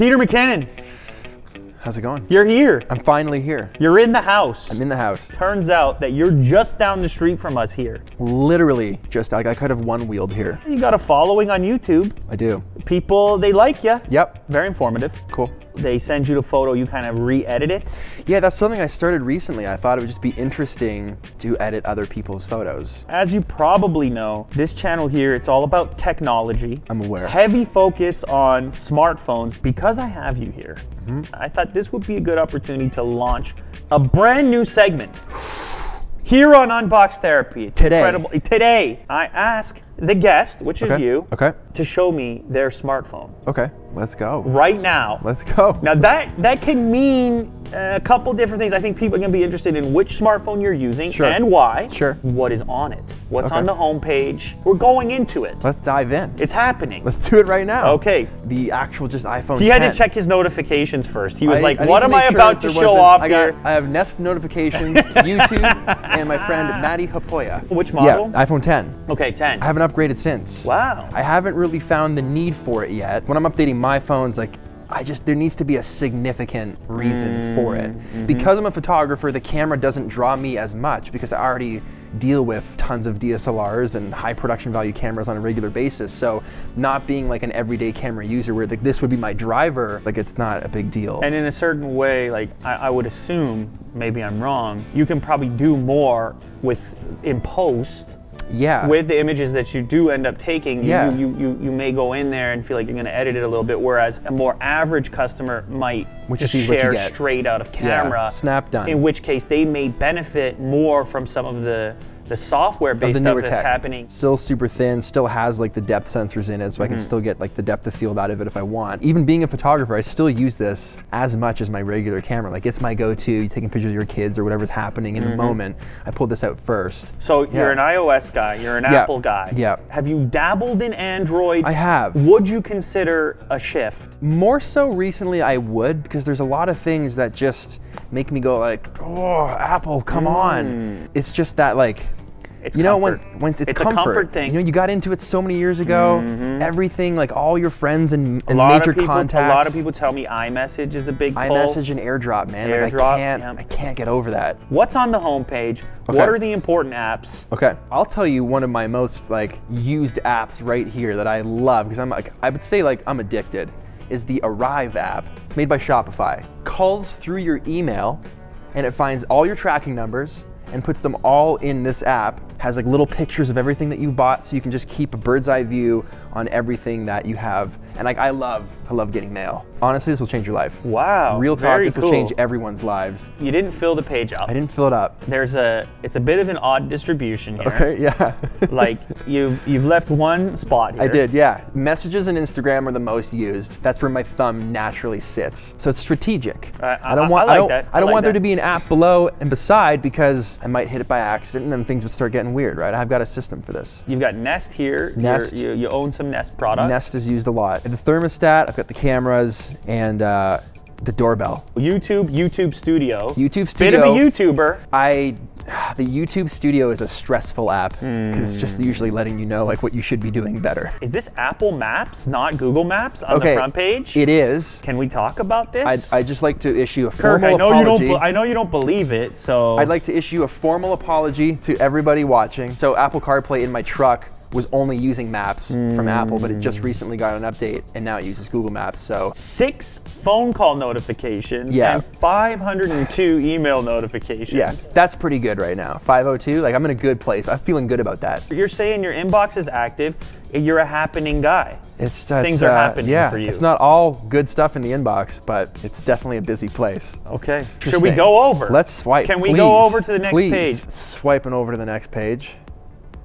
Peter McKinnon, How's it going? you're here. I'm finally here. You're in the house. I'm in the house. Turns out that you're just down the street from us here. Literally just, I could have one-wheeled here. You got a following on YouTube. I do. People, they like you. Yep. Very informative. Cool. They send you the photo, you kind of re-edit it. Yeah, that's something I started recently. I thought it would just be interesting to edit other people's photos. As you probably know, this channel here, it's all about technology. I'm aware. Heavy focus on smartphones. Because I have you here, I thought this would be a good opportunity to launch a brand new segment here on Unbox Therapy. It's Today. incredible. Today, I ask the guest, which is you, Okay. to show me their smartphone. Okay. Let's go. Right now. Let's go. Now that can mean a couple different things. I think people are going to be interested in which smartphone you're using and why. Sure. What is on it? What's on the home page? We're going into it. Let's dive in. It's happening. Let's do it right now. Okay. The actual just iPhone 10. He had to check his notifications first. He was like, I need what to am make I sure about there to show wasn't- off here? I have Nest notifications, YouTube, and my friend Maddie Hapoya. Which model? Yeah, iPhone 10. Okay, 10. I haven't upgraded since. Wow. I haven't really found the need for it yet. When I'm updating my phones, like, there needs to be a significant reason for it. Because I'm a photographer, the camera doesn't draw me as much because I already deal with tons of DSLRs and high production value cameras on a regular basis. So not being like an everyday camera user where like this would be my driver, like it's not a big deal. And in a certain way, like I would assume, maybe I'm wrong, you can probably do more in post. Yeah. With the images that you do end up taking, Yeah. you may go in there and feel like you're going to edit it a little bit, whereas a more average customer might just share straight out of camera. Yeah, snap done. In which case, they may benefit more from some of the software-based stuff that's happening. Still super thin, still has like the depth sensors in it, so I can still get like the depth of field out of it if I want. Even being a photographer, I still use this as much as my regular camera. Like it's my go-to, you're taking pictures of your kids or whatever's happening in the moment. I pull this out first. So you're an iOS guy, you're an Apple guy. Yeah. Have you dabbled in Android? I have. Would you consider a shift? More so recently I would, because there's a lot of things that just make me go like, oh, Apple, come on. It's just that like, it's you know, comfort. when it's a comfort thing. You know, you got into it so many years ago. Everything, like all your friends and major contacts. A lot of people tell me iMessage is a big pull. iMessage and AirDrop, man. AirDrop, I can't get over that. What's on the homepage? Okay. What are the important apps? Okay, I'll tell you one of my most like used apps right here that I love, because I'm like, I would say like I'm addicted, is the Arrive app. It's made by Shopify. Calls through your email and it finds all your tracking numbers and puts them all in this app. Has like little pictures of everything that you've bought, so you can just keep a bird's eye view on everything that you have. And like I love getting mail. Honestly, this will change your life. Wow. Real talk, this will change everyone's lives. You didn't fill the page up. I didn't fill it up. It's a bit of an odd distribution here. Okay, yeah. Like you've left one spot here. I did, yeah. Messages and Instagram are the most used. That's where my thumb naturally sits. So it's strategic. I don't want there to be an app below and beside, because I might hit it by accident and then things would start getting weird, right? I've got a system for this. You've got Nest here. Nest. You own some Nest products. Nest is used a lot. The thermostat, I've got the cameras, and the doorbell. YouTube Studio. YouTube Studio. Bit of a YouTuber. The YouTube Studio is a stressful app, because it's just usually letting you know like what you should be doing better. Is this Apple Maps, not Google Maps on the front page? It is. Can we talk about this? I'd just like to issue a Kirk, formal apology. I know you don't believe it, so... I'd like to issue a formal apology to everybody watching. So Apple CarPlay in my truck was only using Maps from Apple, but it just recently got an update and now it uses Google Maps, so. 6 phone call notifications and 502 email notifications. Yeah, that's pretty good right now. 502, like I'm in a good place. I'm feeling good about that. You're saying your inbox is active, you're a happening guy. Things are happening for you. It's not all good stuff in the inbox, but it's definitely a busy place. Okay, should we go over? Let's swipe, Can we go over to the next page? Swiping over to the next page.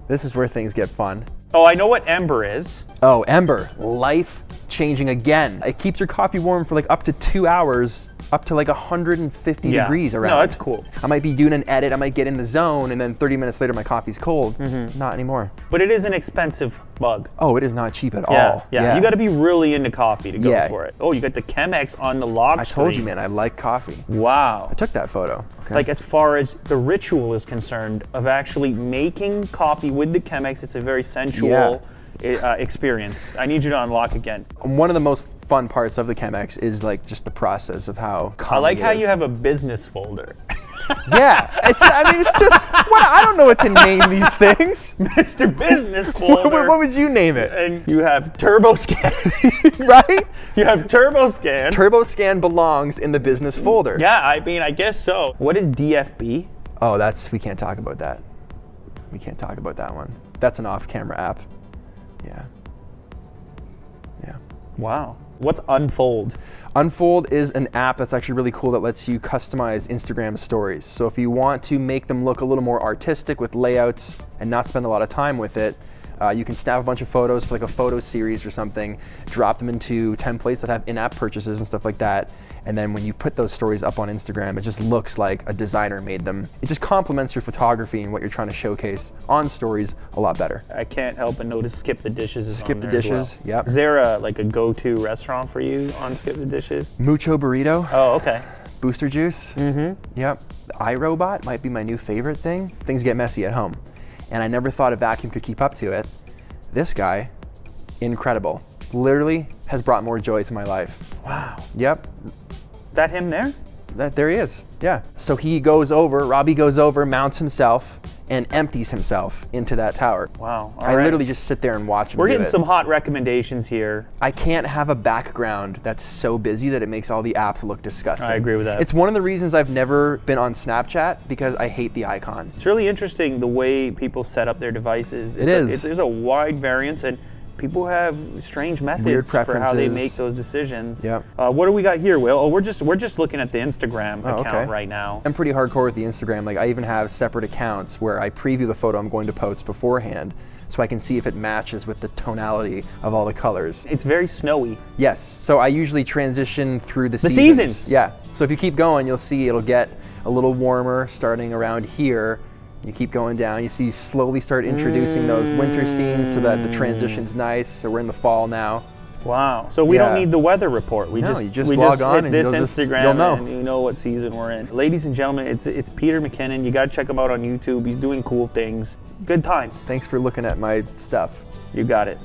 This is where things get fun. Oh, I know what Ember is. Oh, Ember, life changing again. It keeps your coffee warm for like up to 2 hours, up to like 150 degrees around. No, that's cool. I might be doing an edit, I might get in the zone, and then 30 minutes later my coffee's cold. Not anymore. But it is an expensive mug. Oh, it is not cheap at all. Yeah, you got to be really into coffee to go for it. Oh, you got the Chemex on the log screen. I told you, man, I like coffee. Wow. I took that photo. Okay. Like as far as the ritual is concerned of actually making coffee with the Chemex, it's a very sensual experience. I need you to unlock again. One of the most fun parts of the Chemex is like just the process of how I calming like it how is. you have a business folder. Yeah, I mean, it's just, I don't know what to name these things. Mr. Business folder. What would you name it? And you have Turbo Scan. Right? You have Turbo Scan. Turbo Scan belongs in the business folder. Yeah, I mean, I guess so. What is DFB? Oh, we can't talk about that. We can't talk about that one. That's an off-camera app. Yeah. Yeah. Wow. What's Unfold? Unfold is an app that's actually really cool that lets you customize Instagram stories. So if you want to make them look a little more artistic with layouts and not spend a lot of time with it, you can snap a bunch of photos for like a photo series or something, drop them into templates that have in-app purchases and stuff like that. And then when you put those stories up on Instagram, it just looks like a designer made them. It just complements your photography and what you're trying to showcase on stories a lot better. I can't help but notice Skip the Dishes is Skip on the there as Dishes, well. yep. Is there like a go-to restaurant for you on Skip the Dishes? Mucho Burrito. Oh, okay. Booster Juice. Mm-hmm. Yep. The iRobot might be my new favorite thing. Things get messy at home. And I never thought a vacuum could keep up to it. This guy, incredible. Literally has brought more joy to my life. Wow. Yep. That him there? There he is, yeah. So he goes over, Robbie goes over, mounts himself, and empties himself into that tower. Wow. All I right. literally just sit there and watch him We're do getting it. some hot recommendations here. I can't have a background that's so busy that it makes all the apps look disgusting. I agree with that. It's one of the reasons I've never been on Snapchat, because I hate the icon. It's really interesting the way people set up their devices. There's a wide variance, and people have strange methods for how they make those decisions. Yep. What do we got here, Will? Oh, we're just looking at the Instagram account right now. I'm pretty hardcore with the Instagram. Like, I even have separate accounts where I preview the photo I'm going to post beforehand, so I can see if it matches with the tonality of all the colors. It's very snowy. Yes. So I usually transition through the seasons. Yeah. So if you keep going, you'll see it'll get a little warmer starting around here. You keep going down, you see you slowly start introducing those winter scenes so that the transition's nice. So we're in the fall now. Wow. So we don't need the weather report. You just log on hit and this you'll Instagram know. and you know what season we're in. Ladies and gentlemen, it's Peter McKinnon. You got to check him out on YouTube. He's doing cool things. Good times. Thanks for looking at my stuff. You got it.